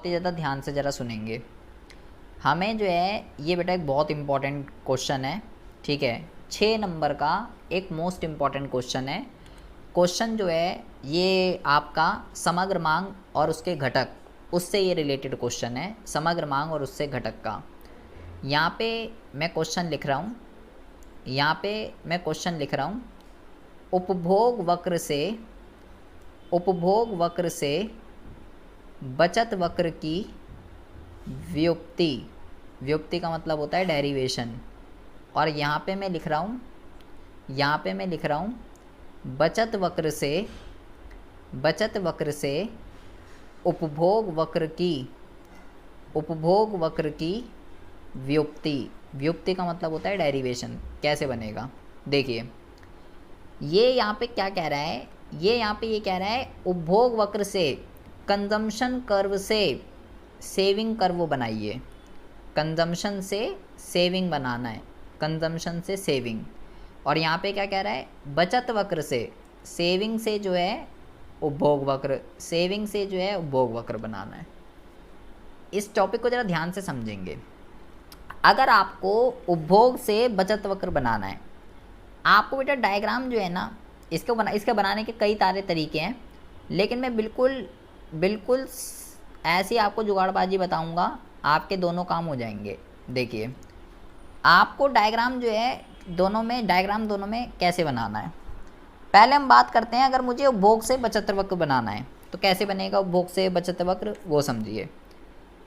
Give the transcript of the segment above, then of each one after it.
बहुत ही ज़्यादा ध्यान से ज़रा सुनेंगे। हमें जो है ये बेटा एक बहुत इम्पॉर्टेंट क्वेश्चन है, ठीक है, 6 नंबर का एक मोस्ट इम्पॉर्टेंट क्वेश्चन है। क्वेश्चन जो है ये आपका समग्र मांग और उसके घटक, उससे ये रिलेटेड क्वेश्चन है, समग्र मांग और उससे घटक का। यहाँ पे मैं क्वेश्चन लिख रहा हूँ, उपभोग वक्र से बचत वक्र की व्युत्पत्ति का मतलब होता है डेरिवेशन। और यहाँ पे मैं लिख रहा हूँ बचत वक्र से उपभोग वक्र की व्युत्पत्ति का मतलब होता है डेरिवेशन। कैसे बनेगा देखिए, ये यहाँ पे क्या कह रहा है, ये कह रहा है उपभोग वक्र से कंजम्पशन कर्व से सेविंग कर्व बनाइए। कंजम्पशन से सेविंग बनाना है, कंजम्पशन से सेविंग। और यहाँ पे क्या कह रहा है, बचत वक्र से सेविंग से जो है उपभोग वक्र बनाना है। इस टॉपिक को ज़रा ध्यान से समझेंगे। अगर आपको उपभोग से बचत वक्र बनाना है, आपको बेटा डायग्राम जो है ना इसके बनाने के कई सारे तरीके हैं, लेकिन मैं बिल्कुल ऐसी आपको जुगाड़बाजी बताऊंगा, आपके दोनों काम हो जाएंगे। देखिए आपको डायग्राम दोनों में कैसे बनाना है। पहले हम बात करते हैं, अगर मुझे उपभोग से बचत वक्र बनाना है तो कैसे बनेगा उपभोग से बचत वक्र, वो समझिए।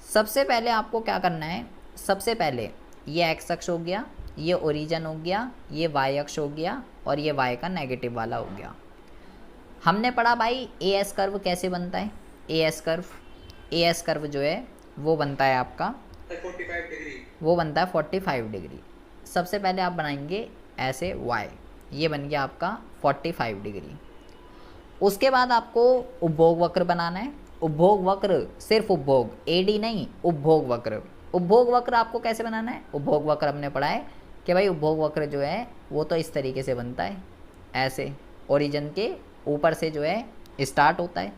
सबसे पहले आपको क्या करना है, सबसे पहले ये एक्स अक्ष हो गया, ये ओरिजिन हो गया, ये वाई अक्ष हो गया, और ये वाई का नेगेटिव वाला हो गया। हमने पढ़ा भाई ए एस कर्व कैसे बनता है। ए एस कर्व जो है वो बनता है आपका 45 डिग्री। सबसे पहले आप बनाएंगे ऐसे y, ये बन गया आपका 45 डिग्री। उसके बाद आपको उपभोग वक्र बनाना है। उपभोग वक्र सिर्फ उपभोग, एडी नहीं, उपभोग वक्र आपको कैसे बनाना है। उपभोग वक्र हमने पढ़ा है कि भाई उपभोग वक्र जो है वो तो इस तरीके से बनता है, ऐसे ओरिजिन के ऊपर से जो है स्टार्ट होता है।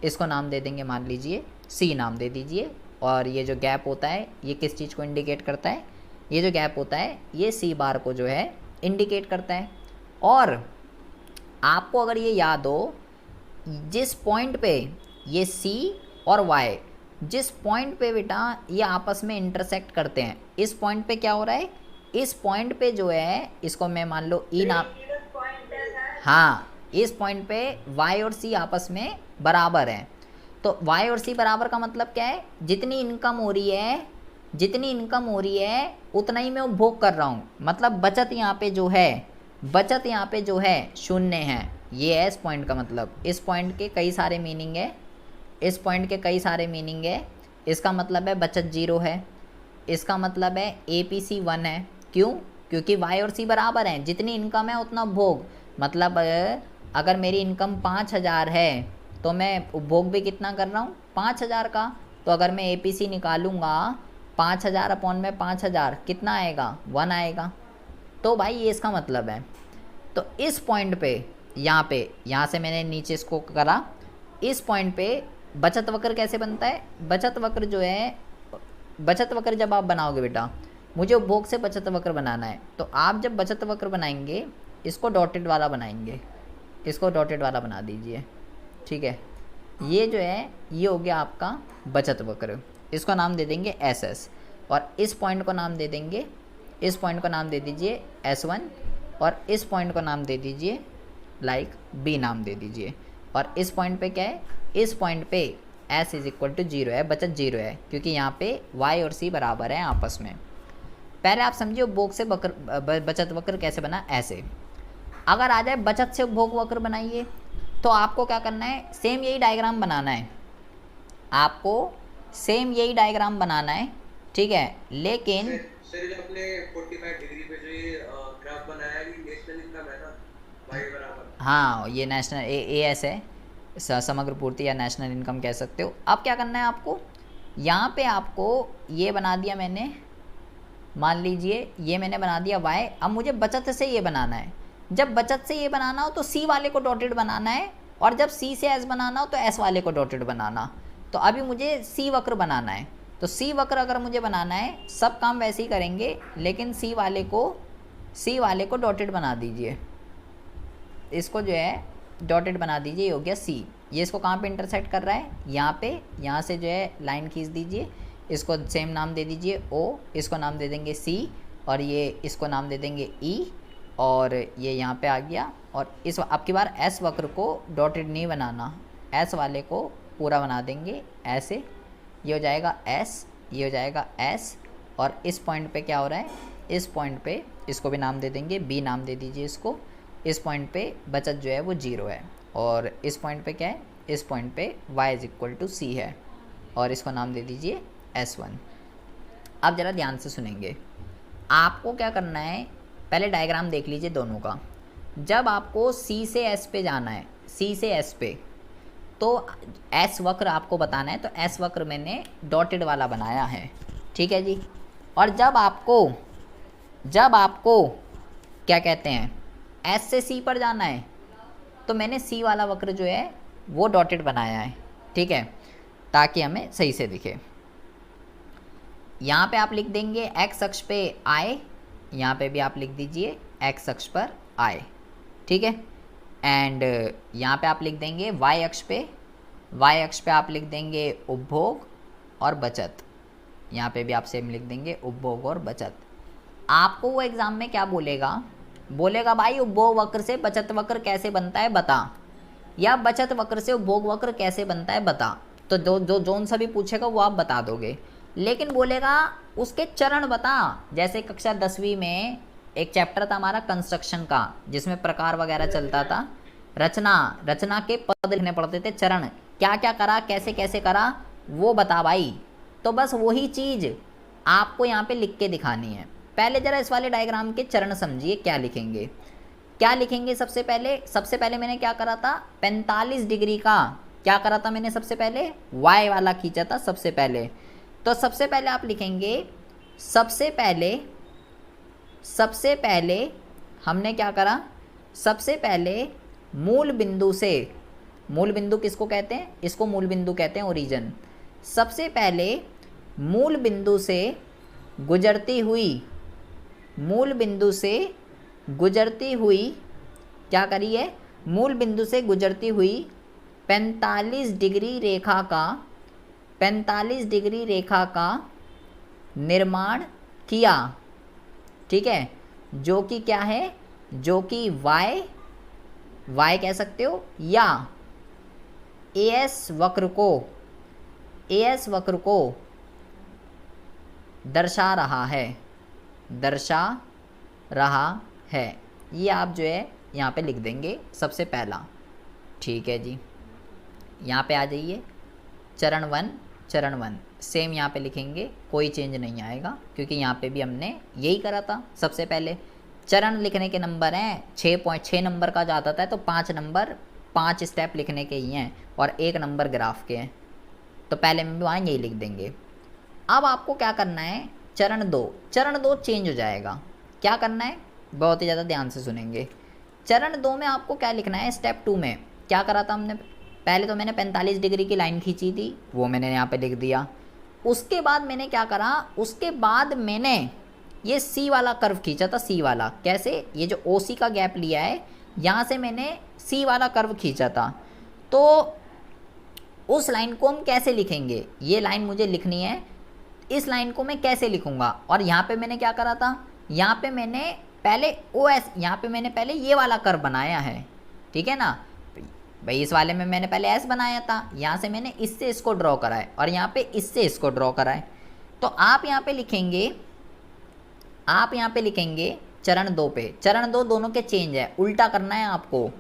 इसको नाम दे देंगे, मान लीजिए सी नाम दे दीजिए। और ये जो गैप होता है ये किस चीज़ को इंडिकेट करता है, ये जो गैप होता है ये सी बार को जो है इंडिकेट करता है। और आपको अगर ये याद हो, जिस पॉइंट पे ये सी और वाई, जिस पॉइंट पे बेटा ये आपस में इंटरसेक्ट करते हैं, इस पॉइंट पे क्या हो रहा है, इस पॉइंट पे जो है इसको मैं मान लो ई नाम, हाँ, इस पॉइंट पे y और c आपस में बराबर हैं। तो y और c बराबर का मतलब क्या है, जितनी इनकम हो रही है उतना ही मैं उपभोग कर रहा हूँ। मतलब बचत यहाँ पे जो है शून्य है। ये है इस पॉइंट का मतलब। इस पॉइंट के कई सारे मीनिंग है। इसका मतलब है बचत 0 है, इसका मतलब है APC 1 है। क्यों? क्योंकि y और c बराबर हैं, जितनी इनकम है उतना उपभोग। मतलब अगर मेरी इनकम 5000 है तो मैं उपभोग भी कितना कर रहा हूँ, 5000 का। तो अगर मैं APC निकालूंगा 5000 अपॉन में 5000 कितना आएगा, 1 आएगा। तो भाई ये इसका मतलब है। तो इस पॉइंट पे यहाँ से मैंने नीचे इसको करा, इस पॉइंट पे बचत वक्र कैसे बनता है। बचत वक्र जब आप बनाओगे बेटा, मुझे उपभोग से बचत वक्र बनाना है, तो आप जब बचत वक्र बनाएंगे इसको डॉटेड वाला बनाएंगे, इसको डॉटेड वाला बना दीजिए, ठीक है। ये जो है ये हो गया आपका बचत वक्र, इसको नाम दे देंगे SS। और इस पॉइंट को नाम दे देंगे, इस पॉइंट को नाम दे दीजिए S1, और इस पॉइंट को नाम दे दीजिए लाइक B नाम दे दीजिए। और इस पॉइंट पे क्या है, इस पॉइंट पे S इज इक्वल टू 0 है, बचत 0 है, क्योंकि यहाँ पे y और c बराबर हैं आपस में। पहले आप समझिए उपभोग से बचत वक्र कैसे बना, ऐसे। अगर आ जाए बचत से उपभोग वक्र बनाइए, तो आपको क्या करना है, सेम यही डायग्राम बनाना है, ठीक है। लेकिन सर जो आपने 45 डिग्री पे जो ये ग्राफ बनाया है, ये नेशनल इनकम है ना, y बराबर, हाँ, ये नेशनल AS है, समग्र पूर्ति या नेशनल इनकम कह सकते हो। अब क्या करना है आपको, यहाँ पे आपको ये बना दिया मैंने, मान लीजिए ये मैंने बना दिया y। अब मुझे बचत से ये बनाना है। जब बचत से ये बनाना हो तो C वाले को डॉटेड बनाना है, और जब C से S बनाना हो तो S वाले को डॉटेड बनाना। तो अभी मुझे सी वक्र बनाना है। तो सी वक्र अगर मुझे बनाना है, सब काम वैसे ही करेंगे, लेकिन सी वाले को डॉटेड बना दीजिए। इसको जो है डॉटेड बना दीजिए, ये हो गया सी। ये इसको कहाँ पे इंटरसेक्ट कर रहा है, यहाँ पे। यहाँ से जो है लाइन खींच दीजिए, इसको सेम नाम दे दीजिए ओ, इसको नाम दे देंगे सी, और ये इसको नाम दे देंगे ई, और ये यहाँ पे आ गया। और इस अब की बार एस वक्र को डॉटेड नहीं बनाना, एस वाले को पूरा बना देंगे ऐसे। ये हो जाएगा एस, ये हो जाएगा एस, और इस पॉइंट पे क्या हो रहा है, इस पॉइंट पे इसको भी नाम दे देंगे, बी नाम दे दीजिए इसको। इस पॉइंट पे बचत जो है वो 0 है, और इस पॉइंट पे क्या है, इस पॉइंट पे y इज इक्वल टू सी है, और इसको नाम दे दीजिए S1। अब ज़रा ध्यान से सुनेंगे, आपको क्या करना है, पहले डायग्राम देख लीजिए दोनों का। जब आपको C से S पे जाना है, C से S पे, तो S वक्र आपको बताना है, तो S वक्र मैंने डॉटेड वाला बनाया है, ठीक है जी। और जब आपको क्या कहते हैं, S से C पर जाना है, तो मैंने C वाला वक्र जो है वो डॉटेड बनाया है, ठीक है, ताकि हमें सही से दिखे। यहाँ पे आप लिख देंगे x अक्ष पे I, यहाँ पे भी आप लिख दीजिए x अक्ष पर I, ठीक है। एंड यहाँ पे आप लिख देंगे y अक्ष पे आप लिख देंगे उपभोग और बचत, यहाँ पे भी आप सेम लिख देंगे उपभोग और बचत। आपको वो एग्ज़ाम में क्या बोलेगा भाई उपभोग वक्र से बचत वक्र कैसे बनता है बता, या बचत वक्र से उपभोग वक्र कैसे बनता है बता। तो जो जोन सा भी पूछेगा वो आप बता दोगे, लेकिन बोलेगा उसके चरण बता। जैसे कक्षा 10वीं में एक चैप्टर था हमारा कंस्ट्रक्शन का, जिसमें प्रकार वगैरह चलता था, रचना के पद लिखने पड़ते थे, चरण क्या क्या करा, कैसे कैसे करा, वो बता भाई। तो बस वही चीज़ आपको यहाँ पे लिख के दिखानी है। पहले ज़रा इस वाले डायग्राम के चरण समझिए, क्या लिखेंगे। सबसे पहले मैंने क्या करा था, 45 डिग्री का क्या करा था मैंने, सबसे पहले y वाला खींचा था सबसे पहले। तो सबसे पहले आप लिखेंगे, सबसे पहले हमने क्या करा, सबसे पहले मूल बिंदु किसको कहते हैं, इसको मूल बिंदु कहते हैं, ओरिजिन। सबसे पहले मूल बिंदु से गुजरती हुई क्या करी है, मूल बिंदु से गुजरती हुई 45 डिग्री रेखा का निर्माण किया, ठीक है, जो कि क्या है, जो कि y कह सकते हो, या AS वक्र को दर्शा रहा है। ये आप जो है यहाँ पे लिख देंगे सबसे पहला, ठीक है जी। यहाँ पे आ जाइए, चरण वन सेम यहाँ पे लिखेंगे, कोई चेंज नहीं आएगा, क्योंकि यहाँ पे भी हमने यही करा था। सबसे पहले चरण लिखने के नंबर हैं 6 नंबर का जाता था, तो 5 स्टेप लिखने के ही हैं, और 1 नंबर ग्राफ के हैं, तो पहले में भी वहाँ यही लिख देंगे। अब आपको क्या करना है, चरण दो चेंज हो जाएगा। क्या करना है, बहुत ही ज़्यादा ध्यान से सुनेंगे। चरण 2 में आपको क्या लिखना है, स्टेप 2 में क्या करा था हमने, पहले तो मैंने 45 डिग्री की लाइन खींची थी, वो मैंने यहाँ पे लिख दिया। उसके बाद मैंने क्या करा, उसके बाद मैंने ये सी वाला कर्व खींचा था, सी वाला कैसे, ये जो OC का गैप लिया है, यहाँ से मैंने सी वाला कर्व खींचा था। तो उस लाइन को हम कैसे लिखेंगे, ये लाइन मुझे लिखनी है, इस लाइन को मैं कैसे लिखूंगा। और यहाँ पे मैंने क्या करा था, यहाँ पे मैंने पहले यहाँ पे मैंने पहले ये वाला कर्व बनाया है, ठीक है ना भाई। इस वाले में मैंने पहले S बनाया था, यहाँ से मैंने इससे इसको ड्रॉ करा है, और यहाँ पे इससे इसको ड्रॉ करा है। तो आप यहाँ पे लिखेंगे चरण 2 पे, चरण 2 दोनों के चेंज है, उल्टा करना है आपको।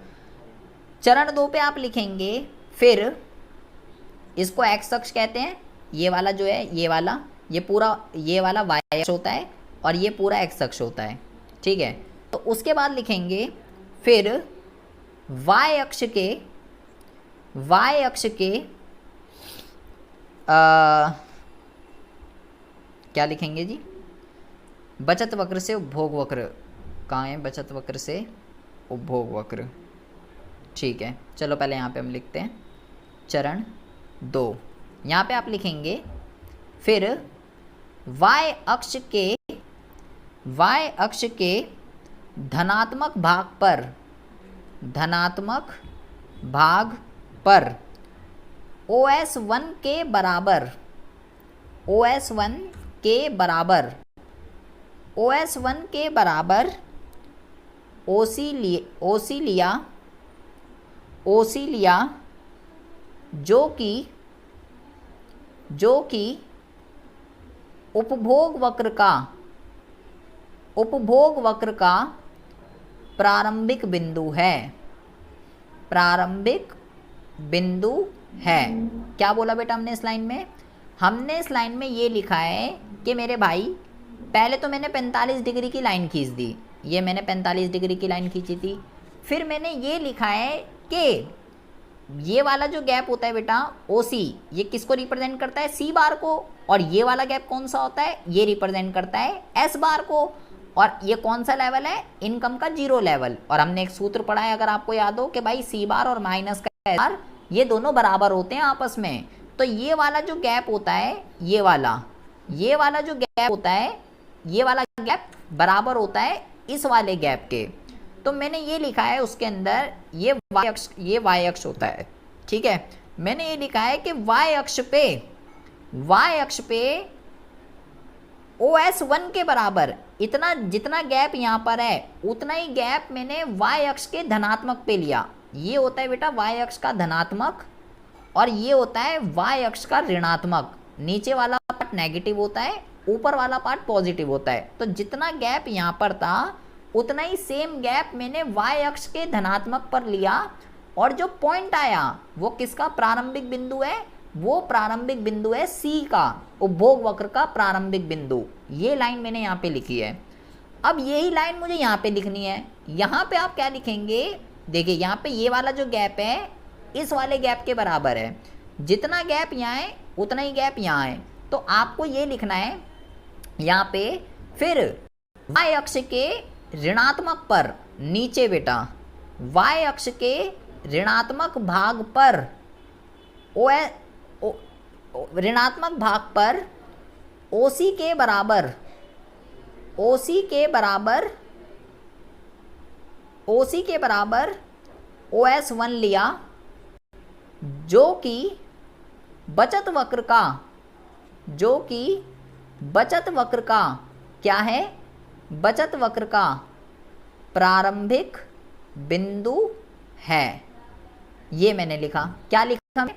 चरण 2 पे आप लिखेंगे, फिर इसको x अक्ष कहते हैं, ये वाला जो है, ये वाला y अक्ष होता है, और ये पूरा x अक्ष होता है, ठीक है। तो उसके बाद लिखेंगे फिर y अक्ष के क्या लिखेंगे जी, बचत वक्र से उपभोग वक्र, कहाँ है बचत वक्र से उपभोग वक्र, ठीक है। चलो पहले यहाँ पे हम लिखते हैं चरण 2, यहाँ पे आप लिखेंगे फिर y अक्ष के धनात्मक भाग पर OS1 के बराबर ओसिलिया जो कि उपभोग वक्र का प्रारंभिक बिंदु है। क्या बोला बेटा हमने इस लाइन में? हमने इस लाइन में ये लिखा है कि मेरे भाई पहले तो मैंने 45 डिग्री की लाइन खींच दी, ये मैंने 45 डिग्री की लाइन खींची थी। फिर मैंने ये लिखा है कि ये वाला जो गैप होता है बेटा OC, ये किसको रिप्रेजेंट करता है? C बार को। और ये वाला गैप कौन सा होता है? ये रिप्रेजेंट करता है S बार को। और ये कौन सा लेवल है? इनकम का 0 लेवल। और हमने एक सूत्र पढ़ा है, अगर आपको याद हो, कि भाई C बार और माइनस का S बार ये दोनों बराबर होते हैं आपस में। तो ये वाला जो गैप होता है, ये वाला जो गैप होता है, ये वाला गैप बराबर होता है इस वाले गैप के। तो मैंने ये लिखा है उसके अंदर ये y अक्ष होता है, ठीक है। मैंने ये लिखा है कि y अक्ष पे OS1 के बराबर इतना जितना गैप यहाँ पर है उतना ही गैप मैंने y अक्ष के धनात्मक पे लिया। ये होता है बेटा y अक्ष का धनात्मक और ये होता है y अक्ष का ऋणात्मक। नीचे वाला पार्ट नेगेटिव होता है, ऊपर वाला पार्ट पॉजिटिव होता है। तो जितना गैप यहाँ पर था उतना ही सेम गैप मैंने y अक्ष के धनात्मक पर लिया। और जो पॉइंट आया वो किसका प्रारंभिक बिंदु है? वो प्रारंभिक बिंदु है C का, उपभोग वक्र का प्रारंभिक बिंदु। ये लाइन मैंने यहाँ पे लिखी है। अब यही लाइन मुझे यहाँ पे लिखनी है। यहाँ पे आप क्या लिखेंगे? देखिए यहाँ पे ये वाला जो गैप है इस वाले गैप के बराबर है। जितना गैप यहाँ है उतना ही गैप यहाँ है। तो आपको ये लिखना है यहाँ पे फिर y अक्ष के ऋणात्मक पर, नीचे बेटा y अक्ष के ऋणात्मक भाग पर OC के बराबर OS1 लिया, जो कि बचत वक्र का क्या है? बचत वक्र का प्रारंभिक बिंदु है। ये मैंने लिखा। क्या लिखा?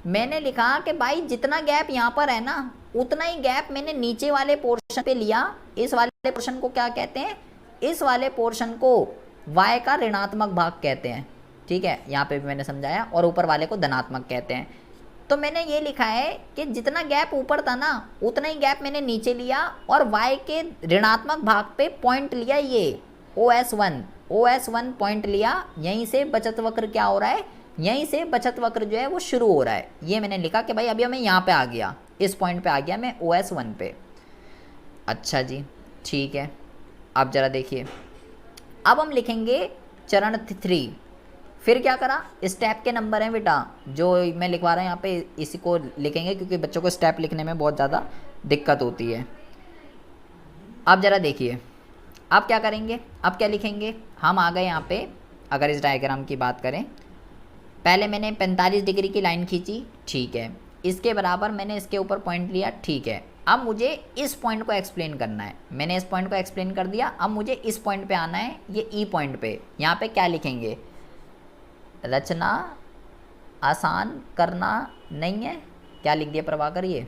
मैंने लिखा कि भाई जितना गैप यहाँ पर है ना उतना ही गैप मैंने नीचे वाले पोर्शन पे लिया। इस वाले पोर्शन को क्या कहते हैं? इस वाले पोर्शन को y का ऋणात्मक भाग कहते हैं, ठीक है। यहाँ पे भी मैंने समझाया। और ऊपर वाले को धनात्मक कहते हैं। तो मैंने ये लिखा है कि जितना गैप ऊपर था ना उतना ही गैप मैंने नीचे लिया और y के ऋणात्मक भाग पे पॉइंट लिया, ये OS1 पॉइंट लिया। यहीं से बचत वक्र क्या हो रहा है? यहीं से बचत वक्र जो है वो शुरू हो रहा है। ये मैंने लिखा कि भाई अभी मैं यहाँ पे आ गया, इस पॉइंट पे आ गया मैं OS1 पे। अच्छा जी, ठीक है। अब जरा देखिए, अब हम लिखेंगे चरण 3। फिर क्या करा? स्टेप के नंबर हैं बेटा जो मैं लिखवा रहा हूँ यहाँ पे, इसी को लिखेंगे क्योंकि बच्चों को स्टेप लिखने में बहुत ज़्यादा दिक्कत होती है। अब ज़रा देखिए, अब क्या करेंगे? अब क्या लिखेंगे? हम आ गए यहाँ पे। अगर इस डायग्राम की बात करें, पहले मैंने 45 डिग्री की लाइन खींची, ठीक है। इसके बराबर मैंने इसके ऊपर पॉइंट लिया, ठीक है। अब मुझे इस पॉइंट को एक्सप्लेन करना है। मैंने इस पॉइंट को एक्सप्लेन कर दिया। अब मुझे इस पॉइंट पे आना है, ये ई पॉइंट पे। यहाँ पे क्या लिखेंगे? रचना आसान करना नहीं है, क्या लिख दिया प्रभाकर? ये।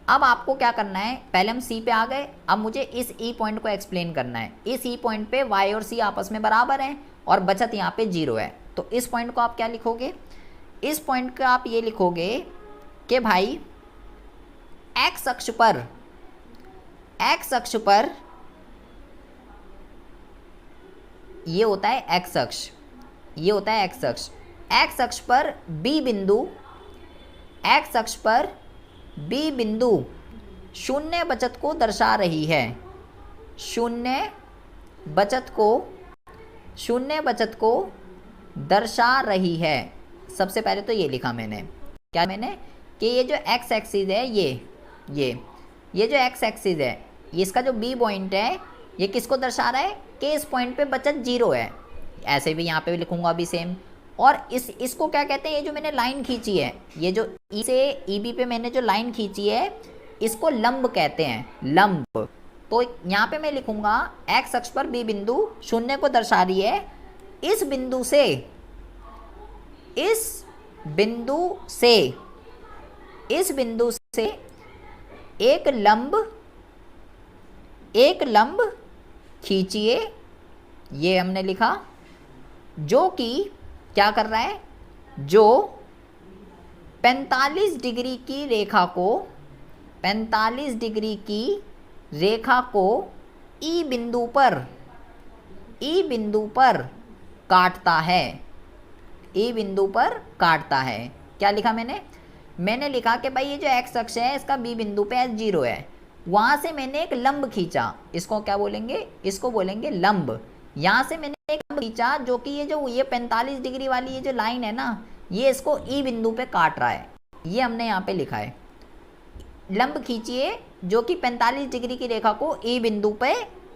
अब आपको क्या करना है? पहले हम सी पे आ गए, अब मुझे इस ई पॉइंट को एक्सप्लेन करना है। इस ई पॉइंट पे वाई और सी आपस में बराबर हैं और बचत यहाँ पे 0 है। तो इस पॉइंट को आप क्या लिखोगे? इस पॉइंट का आप ये लिखोगे कि भाई एक्स अक्ष पर ये होता है एक्स अक्ष, ये होता है एक्स अक्ष। एक्स अक्ष पर बी बिंदु शून्य बचत को दर्शा रही है। शून्य बचत को दर्शा रही है। सबसे पहले तो ये लिखा मैंने, क्या मैंने? कि ये जो एक्स एक्सिस है ये जो एक्स एक्सिस है, इसका जो बी पॉइंट है ये किसको दर्शा रहा है कि इस पॉइंट पे बचत 0 है। ऐसे भी यहाँ पे भी लिखूंगा अभी सेम। और इसको क्या कहते हैं, ये जो मैंने लाइन खींची है, ये जो ई से ई बी पे मैंने जो लाइन खींची है इसको लंब कहते हैं, लंब। तो यहाँ पे मैं लिखूंगा एक्स अक्ष पर बी बिंदु 0 को दर्शा रही है। इस बिंदु से एक लंब खींचिए, ये हमने लिखा, जो कि क्या कर रहा है, जो 45 डिग्री की रेखा को 45 डिग्री की रेखा को ई बिंदु पर काटता है, ई बिंदु पर काटता है। क्या लिखा मैंने लिखा कि भाई ये जो एक्स अक्ष है इसका बी बिंदु पे एच 0 है, वहाँ से मैंने एक लंब खींचा, इसको क्या बोलेंगे, इसको बोलेंगे लंब। यहाँ से मैंने एक लंब खींचा जो कि ये 45 डिग्री वाली ये जो लाइन है ना, ये इसको ई बिंदु पे काट रहा है, ये हमने यहाँ पे लिखा है। लंब खींचिए जो कि 45 डिग्री की रेखा को ई बिंदु पे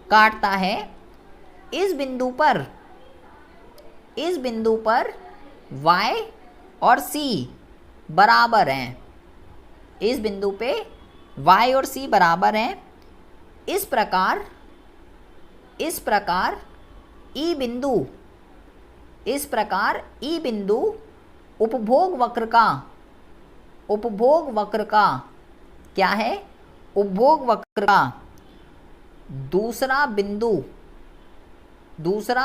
काटता है। इस बिंदु पर y और c बराबर हैं, इस बिंदु पे y और c बराबर हैं। इस प्रकार ई बिंदु उपभोग वक्र का क्या है, उपभोग वक्र का दूसरा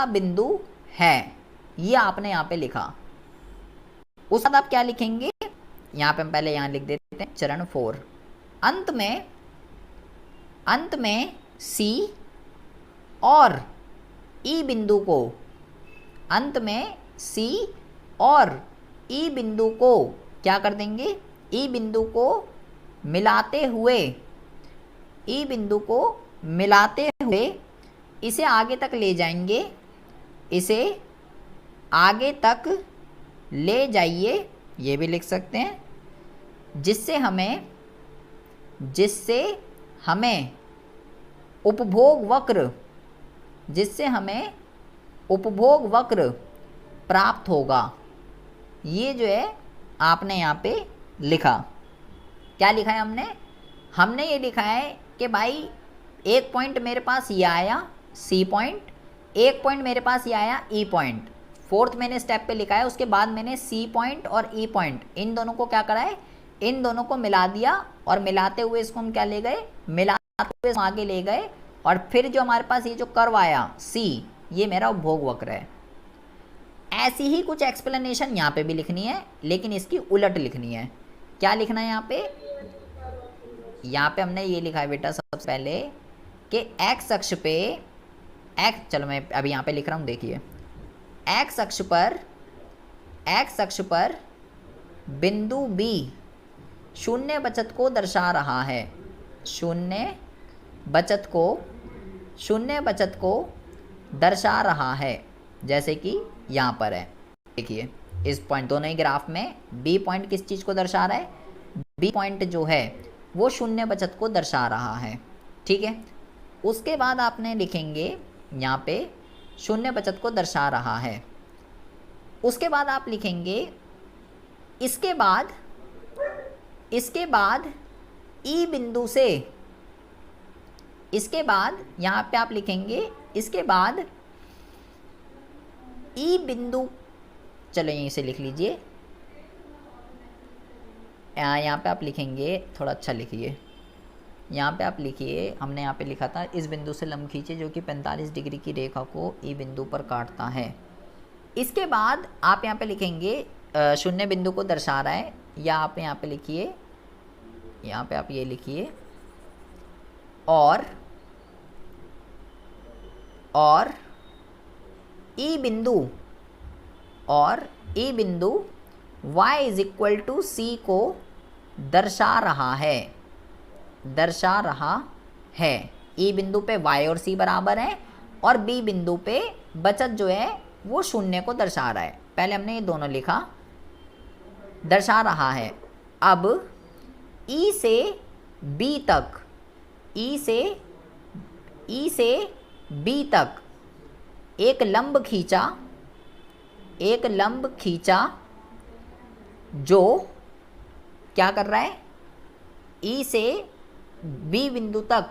बिंदु है। ये आपने यहाँ पे लिखा। उसके बाद आप क्या लिखेंगे, यहाँ पे हम पहले यहाँ लिख देते हैं चरण 4। अंत में C और E बिंदु को क्या कर देंगे, E बिंदु को मिलाते हुए इसे आगे तक ले जाएंगे, ये भी लिख सकते हैं, जिससे हमें उपभोग वक्र प्राप्त होगा। ये जो है आपने यहाँ पे लिखा। क्या लिखा है हमने ये लिखा है कि भाई एक पॉइंट मेरे पास ये आया सी पॉइंट, एक पॉइंट मेरे पास ये आया ई पॉइंट। फोर्थ मैंने स्टेप पे लिखा है, उसके बाद मैंने सी पॉइंट और ई पॉइंट इन दोनों को क्या करा है, इन दोनों को मिला दिया, और मिलाते हुए इसको हम क्या ले गए, मिलाते हुए आगे ले गए, और फिर जो हमारे पास ये जो कर्व आया सी, ये मेरा उपभोग वक्र है। ऐसी ही कुछ एक्सप्लेनेशन यहाँ पे भी लिखनी है, लेकिन इसकी उलट लिखनी है। क्या लिखना है यहाँ पे हमने ये लिखा है बेटा सबसे पहले कि एक्स अक्ष पे चलो मैं अभी यहाँ पे लिख रहा हूँ, देखिए एक्स अक्ष पर बिंदु बी शून्य बचत को दर्शा रहा है, शून्य बचत को दर्शा रहा है, जैसे कि यहाँ पर है। देखिए इस पॉइंट, दोनों ही ग्राफ में बी पॉइंट किस चीज़ को दर्शा रहा है, बी पॉइंट जो है वो शून्य बचत को दर्शा रहा है, ठीक है। उसके बाद आपने लिखेंगे यहाँ पे शून्य बचत को दर्शा रहा है। उसके बाद आप लिखेंगे इसके बाद ई बिंदु से, इसके बाद यहाँ पे आप लिखेंगे इसके बाद ई बिंदु, चलो यहीं से लिख लीजिए, यहाँ पे आप लिखेंगे, थोड़ा अच्छा लिखिए, यहाँ पे आप लिखिए, हमने यहाँ पे लिखा था इस बिंदु से लंब खींचे जो कि 45 डिग्री की रेखा को ई बिंदु पर काटता है। इसके बाद आप यहाँ पे लिखेंगे शून्य बिंदु को दर्शा रहा है, या आप यहाँ पे लिखिए, यहाँ पे आप ये लिखिए, और ई बिंदु y इज इक्वल टू सी को दर्शा रहा है। ई बिंदु पे y और c बराबर है, और बी बिंदु पे बचत जो है वो शून्य को दर्शा रहा है। पहले हमने ये दोनों लिखा, दर्शा रहा है। अब ई से बी तक, ई से बी तक एक लंब खींचा, जो क्या कर रहा है, ई से बी बिंदु तक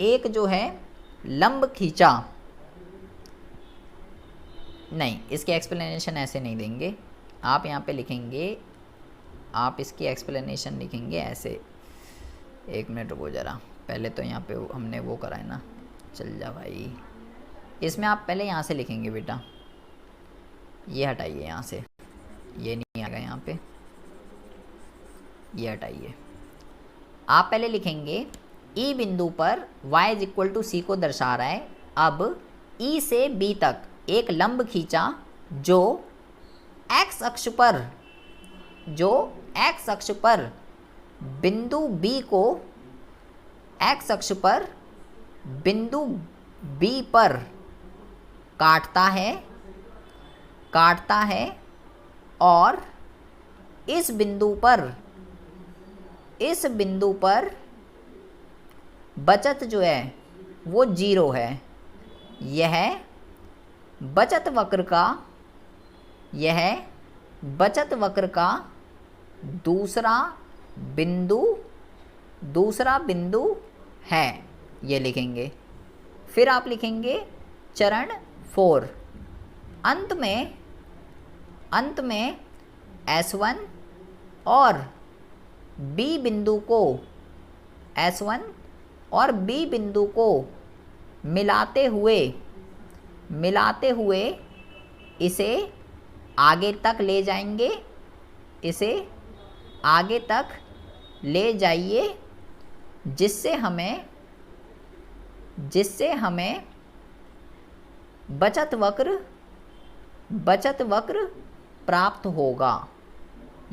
एक जो है लंब खींचा। नहीं, इसके एक्सप्लेनेशन ऐसे नहीं देंगे, आप यहाँ पे लिखेंगे, आप इसकी एक्सप्लेनेशन लिखेंगे ऐसे। एक मिनट रुको ज़रा, पहले तो यहाँ पे हमने वो करा है ना, चल जा भाई। इसमें आप पहले यहाँ से लिखेंगे बेटा, ये हटाइए यहाँ से, ये नहीं आएगा यहाँ पे, ये हटाइए। आप पहले लिखेंगे ई बिंदु पर y इज इक्वल टू सी को दर्शा रहा है। अब ई से बी तक एक लंब खींचा जो x अक्ष पर बिंदु B को, x अक्ष पर बिंदु B पर काटता है और इस बिंदु पर बचत जो है वो 0 है। यह बचत वक्र का दूसरा बिंदु है, ये लिखेंगे। फिर आप लिखेंगे चरण 4, अंत में S1 और B बिंदु को मिलाते हुए इसे आगे तक ले जाइए, जिससे हमें बचत वक्र प्राप्त होगा।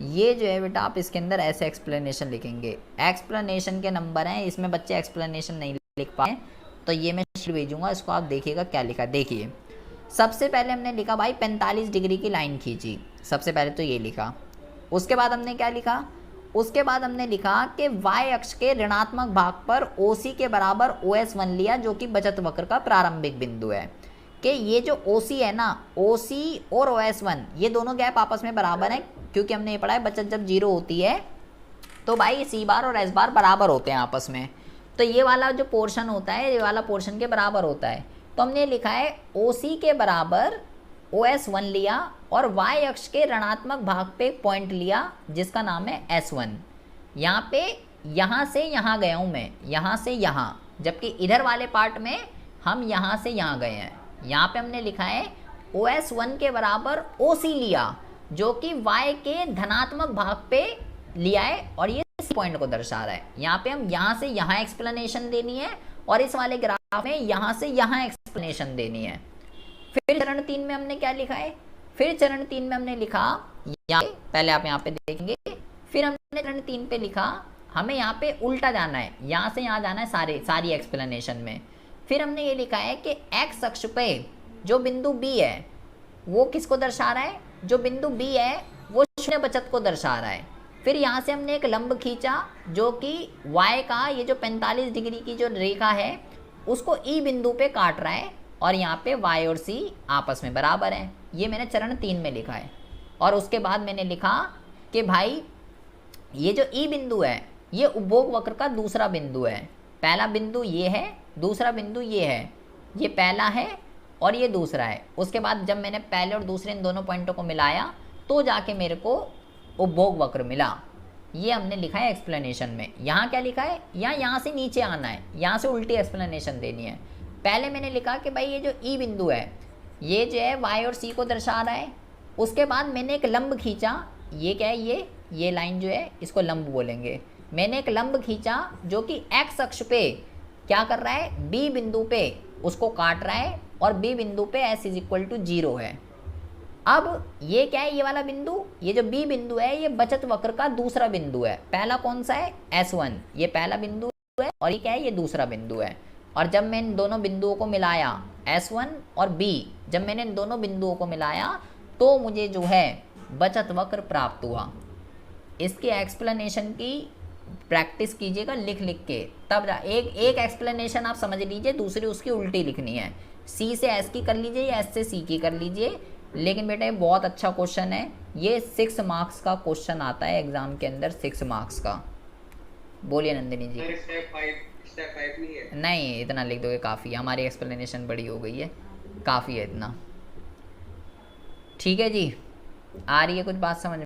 ये जो है बेटा आप इसके अंदर ऐसे एक्सप्लेनेशन लिखेंगे। एक्सप्लेनेशन के नंबर हैं, इसमें बच्चे एक्सप्लेनेशन नहीं लिख पाए तो ये मैं शीट भेजूंगा, इसको आप देखिएगा क्या लिखा। देखिए, सबसे पहले हमने लिखा भाई 45 डिग्री की लाइन खींची, सबसे पहले तो ये लिखा। उसके बाद हमने क्या लिखा, उसके बाद हमने लिखा कि y अक्ष के ऋणात्मक भाग पर OC के बराबर OS1 लिया, जो कि बचत वक्र का प्रारंभिक बिंदु है। कि ये जो OC है ना, OC और OS1 ये दोनों गैप आपस में बराबर हैं, क्योंकि हमने ये पढ़ा है बचत जब 0 होती है तो भाई C बार और S बार बराबर होते हैं आपस में। तो ये वाला जो पोर्शन होता है, ये वाला पोर्शन के बराबर होता है। तो हमने लिखा है OC के बराबर OS1 लिया और y अक्ष के ऋणात्मक भाग पे एक पॉइंट लिया जिसका नाम है S1। यहाँ पे यहाँ से यहाँ गया हूँ मैं, यहाँ से यहाँ, जबकि इधर वाले पार्ट में हम यहाँ से यहाँ गए हैं। यहाँ पे हमने लिखा है OS1 के बराबर OC लिया, जो कि y के धनात्मक भाग पे लिया है और ये इस पॉइंट को दर्शा रहा है। यहाँ पे हम यहाँ से यहाँ एक्सप्लेनेशन देनी है और इस वाले ग्राफ में यहाँ से यहाँ एक्सप्लेनेशन देनी है। फिर चरण 3 में हमने क्या लिखा है, फिर चरण 3 में हमने लिखा, यहाँ पहले आप यहाँ पे देखेंगे, फिर हमने चरण 3 पे लिखा हमें यहाँ पे उल्टा जाना है, यहाँ से यहाँ जाना है सारी एक्सप्लेनेशन में। फिर हमने ये लिखा है कि x अक्ष पे जो बिंदु B है वो किसको दर्शा रहा है, जो बिंदु B है वो शून्य बचत को दर्शा रहा है। फिर यहाँ से हमने एक लंब खींचा जो कि y का ये जो 45 डिग्री की जो रेखा है उसको E बिंदु पे काट रहा है और यहाँ पे y और c आपस में बराबर हैं। ये मैंने चरण 3 में लिखा है। और उसके बाद मैंने लिखा कि भाई ये जो E बिंदु है ये उपभोग वक्र का दूसरा बिंदु है। पहला बिंदु ये है, दूसरा बिंदु ये है, ये पहला है और ये दूसरा है। उसके बाद जब मैंने पहले और दूसरे इन दोनों पॉइंटों को मिलाया तो जाके मेरे को उपभोग वक्र मिला। ये हमने लिखा है एक्सप्लेनेशन में। यहाँ क्या लिखा है, यहाँ से नीचे आना है, यहाँ से उल्टी एक्सप्लेनेशन देनी है। पहले मैंने लिखा कि भाई ये जो ई बिंदु है ये जो है y और c को दर्शा रहा है। उसके बाद मैंने एक लंब खींचा, ये क्या है, ये लाइन जो है इसको लंब बोलेंगे। मैंने एक लंब खींचा जो कि x अक्ष पे क्या कर रहा है, b बिंदु पे उसको काट रहा है और b बिंदु पे s इज इक्वल टू 0 है। अब ये क्या है, ये वाला बिंदु, ये जो b बिंदु है ये बचत वक्र का दूसरा बिंदु है। पहला कौन सा है, S1, ये पहला बिंदु है और ये क्या है, ये दूसरा बिंदु है। और जब मैं इन दोनों बिंदुओं को मिलाया S1 और B, जब मैंने इन दोनों बिंदुओं को मिलाया तो मुझे जो है बचत वक्र प्राप्त हुआ। इसकी एक्सप्लेनेशन की प्रैक्टिस कीजिएगा लिख लिख के, तब एक एक एक्सप्लेनेशन आप समझ लीजिए, दूसरी उसकी उल्टी लिखनी है। सी से एस की कर लीजिए या एस से सी की कर लीजिए। लेकिन बेटा ये बहुत अच्छा क्वेश्चन है, ये 6 मार्क्स का क्वेश्चन आता है एग्जाम के अंदर, 6 मार्क्स का। बोलिए नंदिनी जी। सर स्टेप 5 नहीं है? नहीं, इतना लिख दोगे काफ़ी है, हमारी एक्सप्लेनेशन बड़ी हो गई है, काफ़ी है इतना। ठीक है जी, आ रही है कुछ बात समझ